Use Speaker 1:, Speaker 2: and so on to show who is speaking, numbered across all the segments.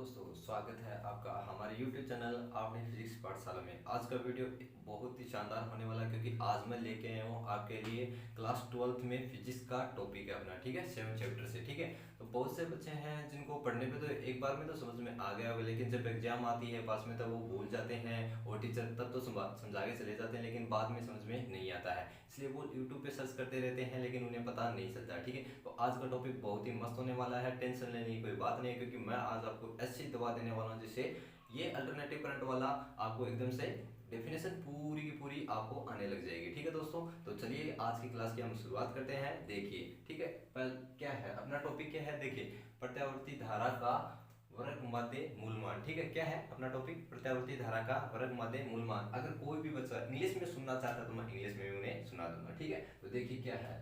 Speaker 1: दोस्तों, स्वागत है आपका हमारे YouTube चैनल आपने फिजिक्स पाठशाला में। आज का वीडियो बहुत ही शानदार होने वाला है क्योंकि आज मैं लेके आया हूँ आपके लिए क्लास 12th में फिजिक्स का टॉपिक है अपना, ठीक है, 7 चैप्टर से, ठीक है। तो बहुत से बच्चे हैं जिनको पढ़ने पे तो एक बार में तो समझ में आ गया होगा, लेकिन जब एग्जाम आती है पास में तब वो भूल जाते हैं और टीचर तब तो समझा के चले जाते हैं, लेकिन बाद में समझ में नहीं आता है, इसलिए वो यूट्यूब पे सर्च करते रहते हैं लेकिन उन्हें पता नहीं चलता, ठीक है। तो आज का टॉपिक बहुत ही मस्त होने वाला है, टेंशन लेने की कोई बात नहीं है क्योंकि मैं आज आपको ऐसी दवा देने वाला हूँ जिससे ये अल्टरनेटिव करंट वाला आपको एकदम से डेफिनेशन पूरी की पूरी आपको आने लग जाएगी, ठीक है दोस्तों। तो चलिए आज की क्लास की हम शुरुआत करते हैं। देखिए, ठीक है, पहले क्या है अपना टॉपिक, क्या है, देखिए, प्रत्यावर्ती धारा का वर्ग माध्य मूलमान, ठीक है। क्या है अपना टॉपिक? प्रत्यावर्ती धारा का वर्ग माध्य मूलमान। अगर कोई भी बच्चा इंग्लिश में सुनना चाहता है तो मैं इंग्लिश में भी उन्हें सुना दूंगा, ठीक है। तो देखिए क्या है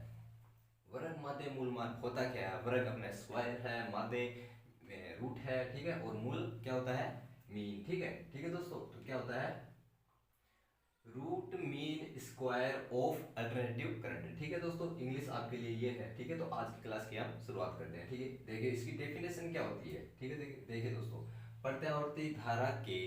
Speaker 1: वर्ग माध्य मूलमान, होता क्या है? वर्ग अपने स्क्वायर है, माध्य रूट है, ठीक है, और मूल क्या होता है? मीन, ठीक है। ठीक है दोस्तों, तो क्या होता है? Root mean square of alternative current, ठीक है दोस्तों। इंग्लिश आपके लिए ये है, ठीक है। तो आज की क्लास की हम शुरुआत करते हैं, ठीक है। देखिए इसकी डेफिनेशन क्या होती है, ठीक है। देखिए दोस्तों, प्रत्यावर्ती धारा के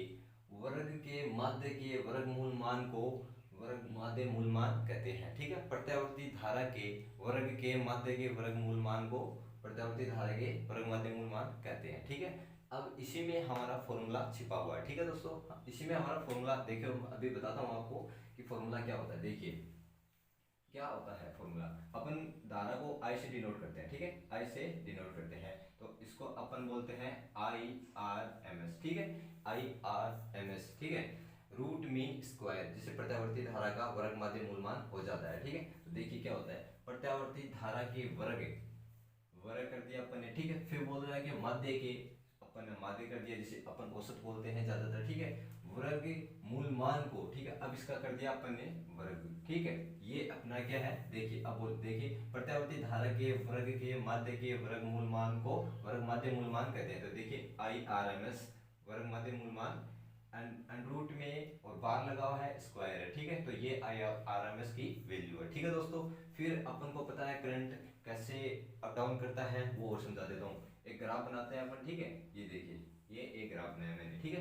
Speaker 1: वर्ग के माध्य के वर्गमूल मान को वर्ग माध्य मूलमान कहते हैं, ठीक है। प्रत्यावर्ती धारा के वर्ग के माध्य के वर्गमूल मान को प्रत्यावर्ती धारा के वर्ग माध्य मूलमान कहते हैं, ठीक है। अब इसी में हमारा फॉर्मूला छिपा हुआ है, ठीक है दोस्तों। इसी में हमारा फॉर्मूला देखिए, अभी बताता हूँ आपको कि फॉर्मूला क्या होता है। देखिए क्या होता है फॉर्मूला, अपन धारा को आई से डिनोट करते हैं, ठीक है, आई से डिनोट करते हैं। तो इसको अपन बोलते हैं आई आर एम एस, ठीक है, आई आर एम एस, ठीक है। रूट मीन स्क्वायर, जिसे प्रत्यावर्ती धारा का वर्ग माध्य मूलमान हो जाता है, ठीक है। तो देखिए क्या होता है, प्रत्यावर्ती धारा के वर्ग वर्ग कर दिया अपन ने, ठीक है। फिर बोल रहा है कि माध्य के, अपन ने माध्य कर दिया जिसे अपन औसत बोलते हैं ज्यादातर, ठीक है। वर्ग मूल मान को, ठीक है, अब इसका कर दिया अपन ने वर्ग, ठीक है। ये अपना क्या है, देखिए अब बोल, देखिए प्रत्यावर्ती धारा के वर्ग के माध्य के वर्ग मूल मान को वर्ग माध्य मूल मान कहते हैं। तो देखिए आई आर एम एस वर्ग माध्य मूल मान एंड रूट में और बार लगा हुआ है, स्क्वायर है, ठीक है। तो ये आई आर एम एस की वैल्यू है, ठीक है दोस्तों। फिर अपन को पता है करंट कैसे अप डाउन करता है, वो और समझा देता हूँ। एक ग्राफ बनाते हैं अपन, ठीक है। ये देखिए, ये एक ग्राफ बनाया मैंने, ठीक है।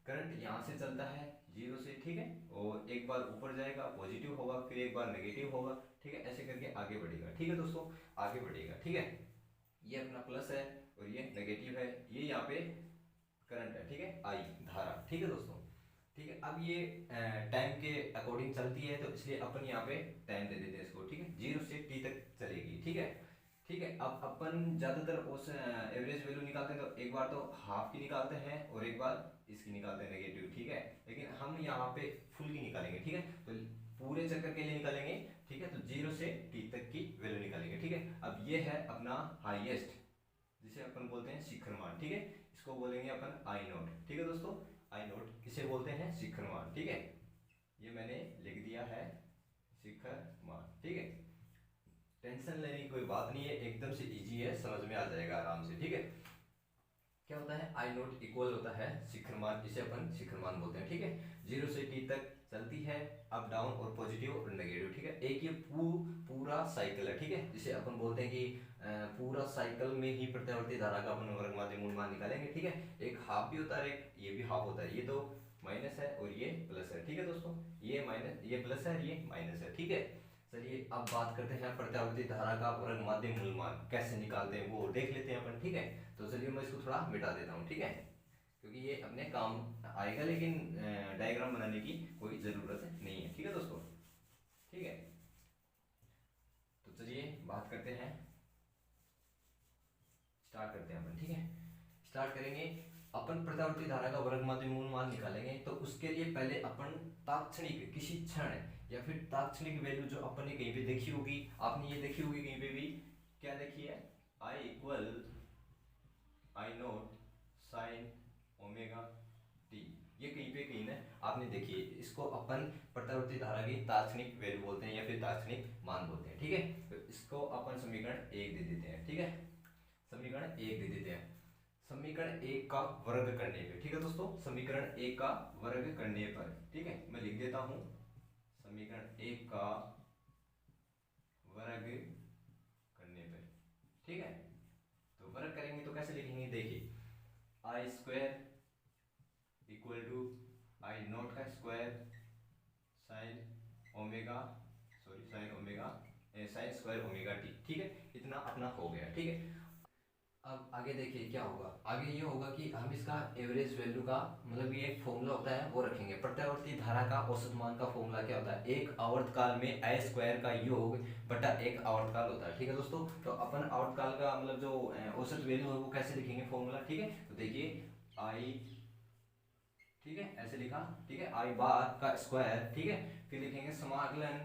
Speaker 1: करंट यहाँ से चलता है 0 से, ठीक है, और एक बार ऊपर जाएगा पॉजिटिव होगा, फिर एक बार नेगेटिव होगा, ठीक है, ऐसे करके आगे बढ़ेगा, ठीक है दोस्तों, आगे बढ़ेगा, ठीक है। ये अपना प्लस है और ये नेगेटिव है, ये यहाँ पे करंट है, ठीक है, आई धारा, ठीक है दोस्तों। ठीक है, अब ये टाइम के अकॉर्डिंग चलती है तो इसलिए अपन यहाँ पे टाइम दे देते हैं इसको, ठीक है, 0 से t तक चलेगी, ठीक है। ठीक है, अब अपन ज्यादातर उस एवरेज वैल्यू निकालते हैं तो एक बार तो हाफ की निकालते हैं और एक बार इसकी निकालते हैं नेगेटिव, ठीक है। लेकिन हम यहाँ पे फुल की निकालेंगे, ठीक है, तो पूरे चक्कर के लिए निकालेंगे, ठीक है। तो 0 से t तक की वैल्यू निकालेंगे, ठीक है। अब ये है अपना हाईएस्ट, जिसे अपन बोलते हैं शिखर मान, ठीक है। इसको बोलेंगे अपन आई नोट, ठीक है दोस्तों। आई नोट किसे बोलते हैं? शिखर मान, ठीक है। ये मैंने लिख दिया है शिखर मान, ठीक है। टेंशन लेने की कोई बात नहीं है, एकदम से इजी है, समझ में आ जाएगा आराम से, ठीक है। क्या होता है? आई नोट इक्वल होता है शिखर मान, इसे अपन शिखर मान बोलते हैं, ठीक है। 0 से t तक चलती है, अप डाउन और पॉजिटिव और नेगेटिव, ठीक है। एक ये पूरा साइकिल है, ठीक है, जिसे अपन बोलते हैं कि पूरा साइकिल में ही प्रत्यावर्ती धारा का अपन वर्ग माध्य मूल मान निकालेंगे, ठीक है। एक हाफ भी होता है, एक ये भी हाफ होता है, ये तो माइनस है और ये प्लस है, ठीक है दोस्तों। ये माइनस, ये प्लस है, ये माइनस है, ठीक है। चलिए अब बात करते हैं प्रत्यावर्ती धारा का वर्ग माध्य मूल मान कैसे निकालते हैं वो देख लेते हैं अपन, ठीक है। तो चलिए मैं इसको थोड़ा मिटा देता हूँ, ठीक है, क्योंकि ये अपने काम आएगा, लेकिन डायग्राम बनाने की कोई जरूरत नहीं है, ठीक है दोस्तों, ठीक है। तो चलिए बात करते हैं, स्टार्ट करते हैं अपन, ठीक है। स्टार्ट करेंगे अपन, प्रत्यावर्ती धारा का वर्ग माध्य मूल मान निकालेंगे तो उसके लिए पहले अपन तात्क्षणिक किसी क्षण या फिर तात्क्षणिक वैल्यू जो अपन ने कहीं पे देखी होगी, आपने ये देखी होगी कहीं पे भी, क्या देखी है? I equal I note sine omega T, ये कहीं पे कहीं ना आपने देखी है। इसको अपन प्रत्यावर्ती धारा की तात्क्षणिक वैल्यू बोलते हैं या फिर तात्क्षणिक मान बोलते हैं, ठीक है। तो इसको अपन समीकरण 1 दे देते हैं, ठीक है, समीकरण 1 दे देते हैं। समीकरण 1 का वर्ग करने पे, ठीक है दोस्तों, समीकरण 1 का वर्ग करने पर, ठीक है, मैं लिख देता हूं समीकरण 1 का वर्ग करने पर, ठीक है। तो वर्ग करेंगे तो कैसे लिखेंगे? देखिए I square equal to I not का square sine omega, sorry sine omega, sine square omega T. ठीक है, इतना अपना हो गया। ठीक है, अब आगे देखिए क्या होगा। आगे ये होगा कि हम इसका एवरेज वैल्यू का मतलब ये एक फॉर्मूला होता है वो रखेंगे। प्रत्यावर्ती धारा का औसत मान का फॉर्मूला क्या होता है, एक आवर्तकाल में आई स्क्वायर का योग बटा एक आवर्तकाल होता है। ठीक है दोस्तों, तो अपन आवर्तकाल का मतलब जो औसत वैल्यू है वो कैसे लिखेंगे फॉर्मूला। ठीक है, तो देखिए आई, ठीक है ऐसे लिखा, ठीक है आई बार का स्क्वायर, ठीक है फिर लिखेंगे समाकलन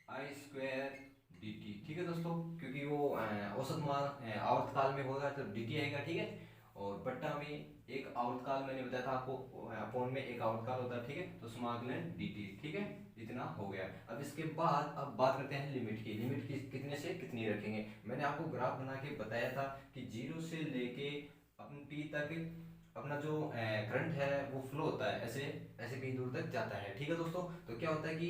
Speaker 1: आई स्क्वायर डी टी। ठीक है दोस्तों, क्योंकि वो औसत मान आवर्तकाल में होगा तो डी टी आएगा। ठीक है, और बट्टा में एक आवर्तकाल मैंने बताया था आपको, अपॉन में एक आवर्तकाल होता है। ठीक है, तो समाकलन डी टी। ठीक है, इतना हो गया। अब इसके बाद अब बात करते हैं लिमिट की। लिमिट की कितने से कितनी रखेंगे। मैंने आपको ग्राफ बना के बताया था कि जीरो से लेके अपन टी तक अपना जो करंट है वो फ्लो होता है, ऐसे ऐसे कहीं दूर तक जाता है। ठीक है दोस्तों, तो क्या होता है कि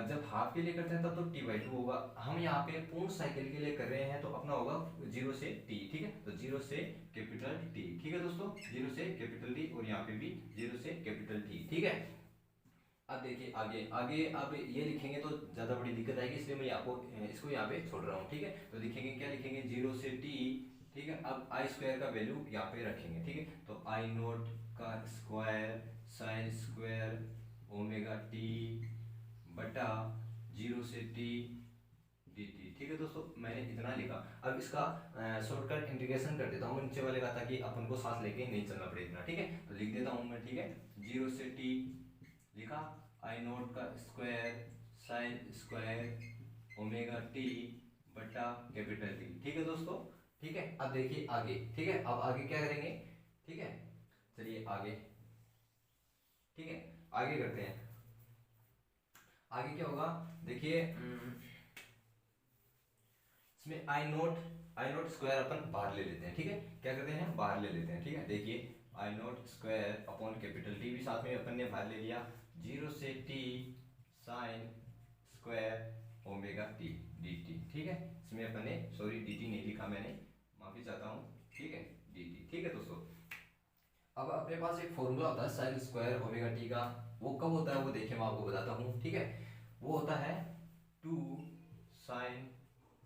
Speaker 1: जब हाफ के लिए करते हैं तब तो टी बाई टू होगा। हम यहाँ पे पूर्ण साइकिल के लिए कर रहे हैं तो अपना होगा जीरो से टी। ठीक है, तो जीरो से कैपिटल टी। ठीक है दोस्तों, जीरो से कैपिटल टी और यहाँ पे भी जीरो से कैपिटल टी। ठीक है, अब देखिए आगे आगे अब ये लिखेंगे तो ज़्यादा बड़ी दिक्कत आएगी, इसलिए मैं आपको इसको यहाँ पे छोड़ रहा हूँ। ठीक है, तो लिखेंगे क्या, लिखेंगे जीरो से टी। ठीक है, अब आई स्क्वायर का वैल्यू यहाँ पे रखेंगे। ठीक है, तो आई नोट का square sign square omega T बटा जीरो से टी डी टी। ठीक है दोस्तों, मैंने इतना लिखा। अब इसका शॉर्टकट इंटीग्रेशन कर देता हूँ। नीचे वाले का ताकि अपन को साथ लेके नहीं चलना पड़े इतना। ठीक है, तो लिख देता हूँ मैं। ठीक है, जीरो से टी लिखा, आई नोट का square sign square omega T बटा कैपिटल टी। ठीक है दोस्तों, ठीक है अब देखिए आगे। ठीक है, अब आगे क्या करेंगे। ठीक है, चलिए आगे। ठीक है, आगे करते हैं। आगे क्या होगा देखिए, इसमें आई नोट स्क्वायर अपन बाहर ले लेते हैं। ठीक है, क्या करते हैं बाहर ले लेते हैं। ठीक है, देखिए I naught square upon capital T भी साथ में अपन ने बाहर ले लिया, जीरो से T sign square omega T D T. ठीक है, इसमें अपन ने सॉरी डी टी नहीं लिखा मैंने, माफी चाहता हूँ। ठीक है, डी टी। ठीक है दोस्तों, अब अपने पास एक फॉर्मूला होता है साइन स्क्वायर ओमेगा टी का। वो कब होता है वो देखिए मैं आपको बताता हूँ। ठीक है, वो होता है टू साइन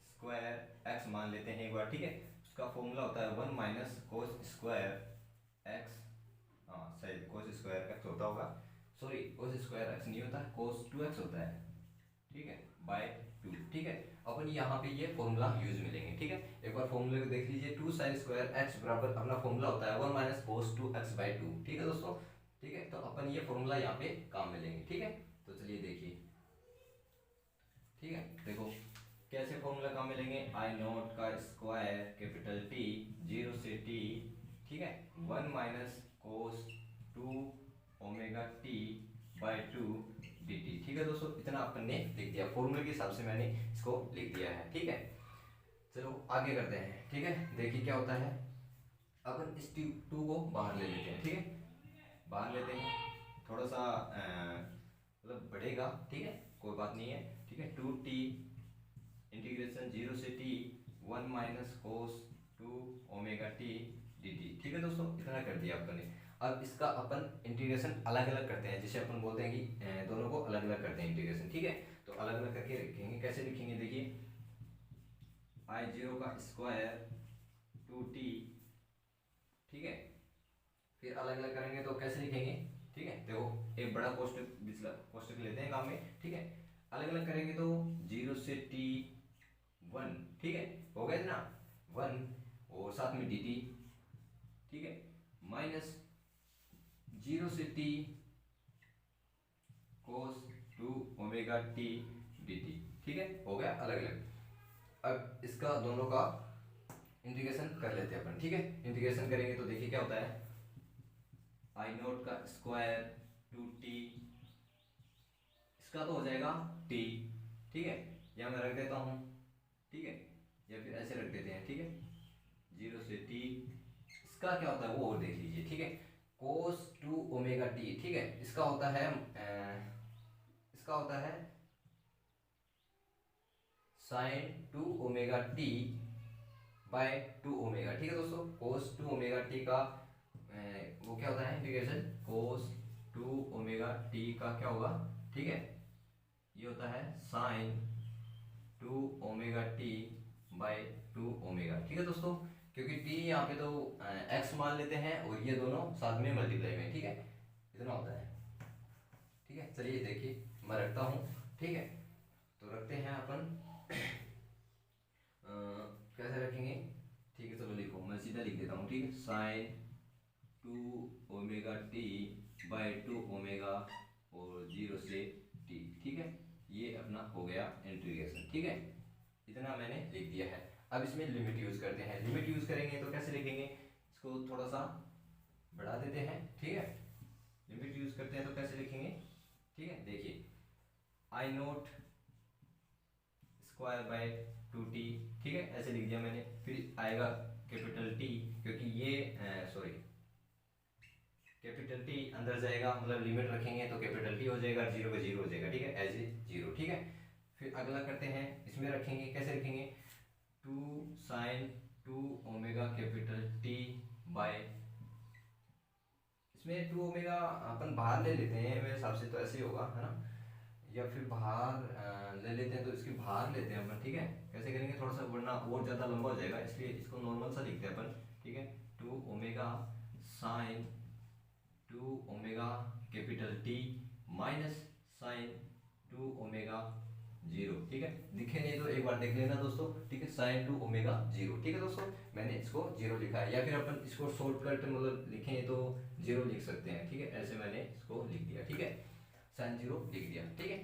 Speaker 1: स्क्वायर एक्स मान लेते हैं एक बार। ठीक है, उसका फॉर्मूला होता है one minus cos square x, हाँ सही कोस स्क्वायर एक्स होता होगा, सॉरी कोस स्क्वायर एक्स नहीं होता, कोस टू एक्स होता है। ठीक है, बाय टू। ठीक है, अपन यहाँ पे ये फॉर्मूला यूज मिलेंगे। ठीक है, एक बार फॉर्मूले को देख लीजिए, टू साइन स्क्वायर एक्स बराबर अपना फॉर्मूला होता है one minus cos two X by two. ठीक है दोस्तों, ठीक है तो अपन ये फॉर्मूला यहाँ पे काम में लेंगे। ठीक है, तो चलिए देखिए। ठीक है, देखो कैसे फॉर्मूला काम में लेंगे, आई नॉट का स्क्वायर कैपिटल टी जीरो से टी। ठीक है, one minus cos two omega T by two D T. ठीक है दोस्तों, इतना अपन ने लिख दिया, फॉर्मूले के हिसाब से मैंने इसको लिख दिया है। ठीक है, चलो आगे करते हैं। ठीक है, देखिए क्या होता है, अपन इस टू को बाहर ले लेते हैं। ठीक है, बाहर लेते हैं, थोड़ा सा मतलब बढ़ेगा। ठीक है, कोई बात नहीं है। ठीक है, टू टी इंटीग्रेशन जीरो से T one minus cos two omega T D T. ठीक है दोस्तों, इतना कर दिया अपन ने। अब इसका अपन इंटीग्रेशन अलग अलग करते हैं, जिसे अपन बोलते हैं कि दोनों को अलग अलग करते हैं इंटीग्रेशन। ठीक है, तो अलग अलग करके लिखेंगे, कैसे लिखेंगे देखिए, आई जीरो का स्क्वायर टू टी। ठीक है, फिर अलग अलग करेंगे तो कैसे लिखेंगे। ठीक है, देखो एक बड़ा कोष्टक पिछला कोष्टक लेते हैं काम में। ठीक है, अलग अलग करेंगे तो जीरो से टी वन। ठीक है, हो गया ना वन, और साथ में डी टी। ठीक है, माइनस जीरो से T cos two omega T D T. ठीक है, हो गया अलग अलग। अब इसका दोनों का इंटीग्रेशन कर लेते हैं अपन। ठीक है, इंटीग्रेशन करेंगे तो देखिए क्या होता है, आई नोट का स्क्वायर टू टी, इसका तो हो जाएगा टी। ठीक है, यहाँ मैं रख देता हूँ। ठीक है, या फिर ऐसे रख देते हैं। ठीक है, जीरो से टी, इसका क्या होता है वो और देख लीजिए। ठीक है, कोस टू ओमेगा टी। ठीक है, इसका होता है इसका होता है sign to omega T by two omega. ठीक है दोस्तों, कोस टू ओमेगा टी का वो क्या होता है इंटीग्रेशन कोस 2 ओमेगा टी का क्या होगा, ठीक है, ये होता है sine 2 omega T by 2 omega, ठीक है दोस्तों, क्योंकि टी यहाँ पे तो एक्स मान लेते हैं और ये दोनों साथ में मल्टीप्लाई में, ठीक है, इतना होता है, ठीक है। चलिए देखिए मैं रखता हूँ, ठीक है, तो रखते हैं अपन कैसे रखेंगे, ठीक है, चलो लिखो, मैं सीधा लिख देता हूँ, ठीक है, sine 2 omega T by 2 omega और 0 से टी, ठीक है, ये अपना हो गया इंटीग्रेशन, ठीक है, इतना मैंने लिख दिया है। अब इसमें लिमिट यूज करते हैं, लिमिट यूज करेंगे तो कैसे लिखेंगे, इसको थोड़ा सा बढ़ा देते हैं, ठीक है, लिमिट यूज करते हैं तो कैसे लिखेंगे, ठीक है, देखिए I naught square by 2t, ठीक है, ऐसे लिख दिया मैंने, फिर आएगा कैपिटल टी, क्योंकि ये सॉरी कैपिटल टी अंदर जाएगा, मतलब लिमिट रखेंगे तो कैपिटल टी हो जाएगा, 0 का 0 हो जाएगा, ठीक है, एज ए 0, ठीक है। फिर अगला करते हैं, इसमें रखेंगे, कैसे रखेंगे, 2 sine 2 omega capital T by, इसमें 2 ओमेगा अपन बाहर ले लेते हैं, मेरे हिसाब से तो ऐसे ही होगा, है ना, या फिर बाहर ले लेते हैं, तो इसके बाहर लेते हैं अपन, ठीक है, कैसे करेंगे, थोड़ा सा वरना और ज़्यादा लंबा हो जाएगा, इसलिए इसको नॉर्मल सा लिखते हैं अपन, ठीक है, 2 omega sine 2 omega capital T minus sine 2 omega 0, ठीक है, दिखे नहीं तो एक बार देख लेना दोस्तों, ठीक है, साइन 2 ओमेगा 0, ठीक है दोस्तों, मैंने इसको 0 लिखा है, या फिर अपन इसको शॉर्टकट मतलब लिखें तो 0 लिख सकते हैं, ठीक है, ऐसे मैंने इसको लिख दिया, ठीक है, साइन 0 लिख दिया, ठीक है।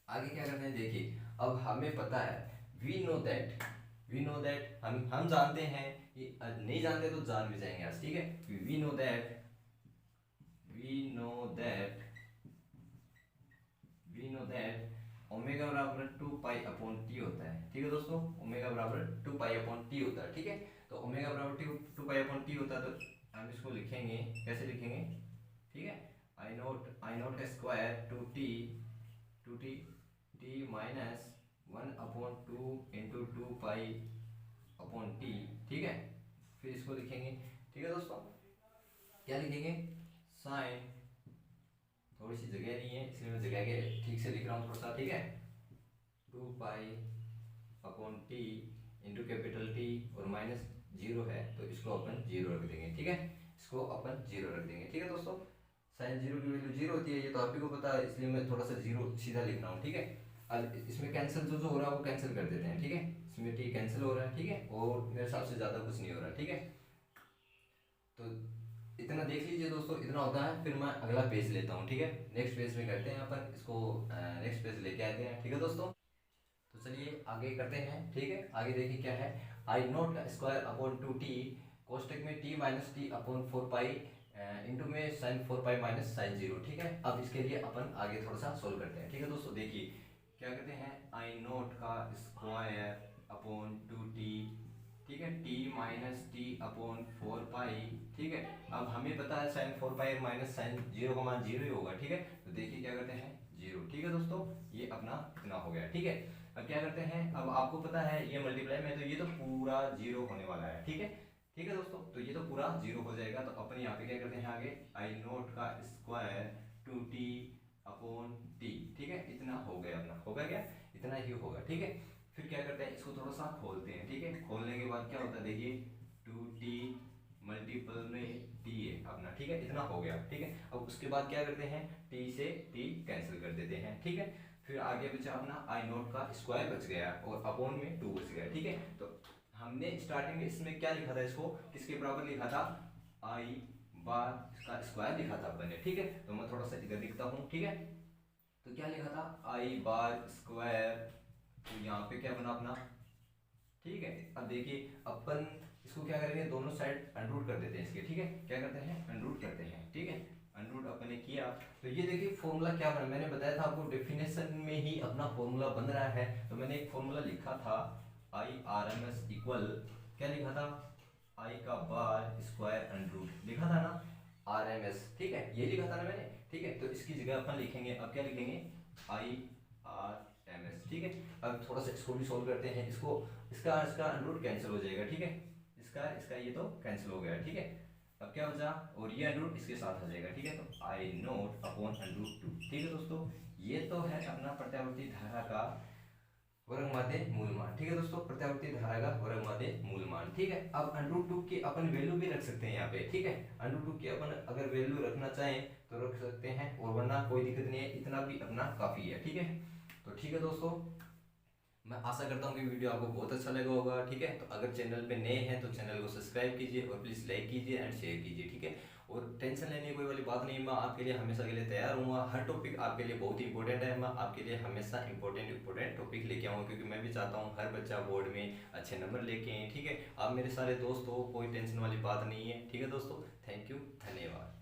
Speaker 1: आगे क्या करते हैं, देखिए अब हमें पता है, वी नो दैट हम जानते हैं, ये नहीं जानते तो जान भी जाएंगे आज, ठीक है, वी नो दैट ओमेगा बराबर 2 पाई अपॉन टी होता है, ठीक है दोस्तों, ओमेगा बराबर 2 पाई अपॉन टी होता है, ठीक है, तो ओमेगा बराबर 2 पाई अपॉन टी होता है, तो हम इसको लिखेंगे, कैसे लिखेंगे, ठीक है, आई नोट का square 2t T minus 1 upon 2 into 2 pi upon T, ठीक है, फिर इसको लिखेंगे, ठीक है दोस्तों, क्या लिखेंगे, साइन, थोड़ी सी जगह नहीं है इसलिए मैं जगह के ठीक से लिख रहा हूँ थोड़ा सा, ठीक है, 2 pi upon T into capital T और माइनस 0 है तो इसको अपन 0 रख देंगे, ठीक है, इसको अपन 0 रख देंगे, ठीक है दोस्तों, साइन 0 की वैल्यू 0 होती है, ये तो आप ही को पता है, इसलिए मैं थोड़ा सा 0 सीधा लिख रहा हूँ, ठीक है। अब इसमें कैंसिल जो हो रहा है वो कैंसिल कर देते हैं, ठीक है, इसमें टी कैंसिल हो रहा है, ठीक है, और मेरे हिसाब से ज़्यादा कुछ नहीं हो रहा, ठीक है, तो इतना देख लीजिए दोस्तों, इतना होता है, फिर मैं अगला पेज लेता हूँ, ठीक है, नेक्स्ट पेज में करते हैं अपन इसको, नेक्स्ट पेज लेके आते हैं, ठीक है दोस्तों, तो चलिए आगे करते हैं, ठीक है, आगे देखिए क्या है, आई नोट का स्क्वायर अपॉन 2t, कोष्टक में t minus T upon 4 pi into में साइन 4 पाई माइनस साइन 0, ठीक है। अब इसके लिए अपन आगे थोड़ा सा सोल्व करते हैं, ठीक है दोस्तों, देखिए क्या करते हैं, आई नोट का स्क्वायर अपॉन 2t, ठीक है, t माइनस टी अपॉन 4 पाई, ठीक है, अब हमें पता है साइन 4 पाई माइनस साइन 0 का मान 0 ही होगा, ठीक है, तो देखिए क्या करते हैं 0, ठीक है दोस्तों, ये अपना इतना हो गया, ठीक है। अब क्या करते हैं, अब आपको पता है ये मल्टीप्लाई में तो ये तो पूरा 0 होने वाला है, ठीक है, ठीक है दोस्तों, तो ये तो पूरा 0 हो जाएगा, तो अपन यहाँ पे क्या करते हैं आगे, आई नोट का स्क्वायर 2t अपॉन टी, ठीक है, इतना हो गया, अपना होगा क्या, इतना ही होगा, ठीक है। फिर क्या करते हैं, इसको थोड़ा सा खोलते हैं, ठीक है, खोलने के बाद क्या होता है, देखिए 2t मल्टीपल में t है अपना, ठीक है, इतना हो गया, ठीक है। अब उसके बाद क्या करते हैं, t से t कैंसिल कर देते हैं, ठीक है, फिर आगे बचा अपना आई नोट का स्क्वायर बच गया और अपॉन में 2 बच गया, ठीक है। तो हमने स्टार्टिंग में इसमें क्या लिखा था, इसको किसके बराबर लिखा था, आई बार का स्क्वायर लिखा था अपन ने, ठीक है, तो मैं थोड़ा सा इधर लिखता हूँ, ठीक है, तो क्या लिखा था, आई बार स्क्वायर, तो यहाँ पे क्या बना अपना, ठीक है। अब देखिए अपन इसको क्या करेंगे, दोनों साइड अनरूट कर देते हैं इसके, ठीक है, क्या करते हैं अनरूट करते हैं, ठीक है, अनरूट अपन ने किया, तो ये देखिए फॉर्मूला क्या बना, मैंने बताया था आपको डेफिनेशन में ही अपना फॉर्मूला बन रहा है, तो मैंने एक फॉर्मूला लिखा था, I R M S equal, क्या लिखा था, आई का बार स्क्वायर अनरूट लिखा था ना, आर एम एस, ठीक है, ये लिखा था ना मैंने, ठीक है, तो इसकी जगह अपन लिखेंगे, अब क्या लिखेंगे, आई आर एम एस, ठीक है। अब थोड़ा सा इसको भी सोल्व करते हैं, इसको इसका अंडर रूट कैंसिल हो जाएगा, ठीक है, इसका इसका ये तो कैंसिल हो गया, ठीक है। अब क्या बचा, और ये अंडर रूट इसके साथ आ जाएगा, ठीक है। तो आई नोट अपॉन अंडर रूट 2, ठीक है दोस्तों। ये तो है अपना प्रत्यावर्ती धारा का वर्गमाध्य मूलमान, ठीक है दोस्तों, प्रत्यावर्ती धारा का वर्गमाध्य मूलमान, ठीक है। अब अंडर रूट 2 की अपन वैल्यू भी रख सकते हैं यहाँ पे, ठीक है। अंडर रूट 2 की अपन अगर वैल्यू रखना चाहें तो रख सकते हैं, और वरना कोई दिक्कत नहीं है, इतना भी अपना काफी है, ठीक है। तो ठीक है दोस्तों, मैं आशा करता हूँ कि वीडियो आपको बहुत अच्छा लगा होगा, ठीक है। तो अगर चैनल पे नए हैं तो चैनल को सब्सक्राइब कीजिए और प्लीज़ लाइक कीजिए एंड शेयर कीजिए, ठीक है। और टेंशन लेने की कोई वाली बात नहीं, मैं आपके लिए हमेशा के लिए तैयार हूँ। हर टॉपिक आपके लिए बहुत ही इंपॉर्टेंट है, मैं आपके लिए हमेशा इंपॉर्टेंट टॉपिक लेके आऊँगा, क्योंकि मैं भी चाहता हूँ हर बच्चा बोर्ड में अच्छे नंबर लेके आए, ठीक है। आप मेरे सारे दोस्त हो, कोई टेंशन वाली बात नहीं है, ठीक है दोस्तों। थैंक यू, धन्यवाद।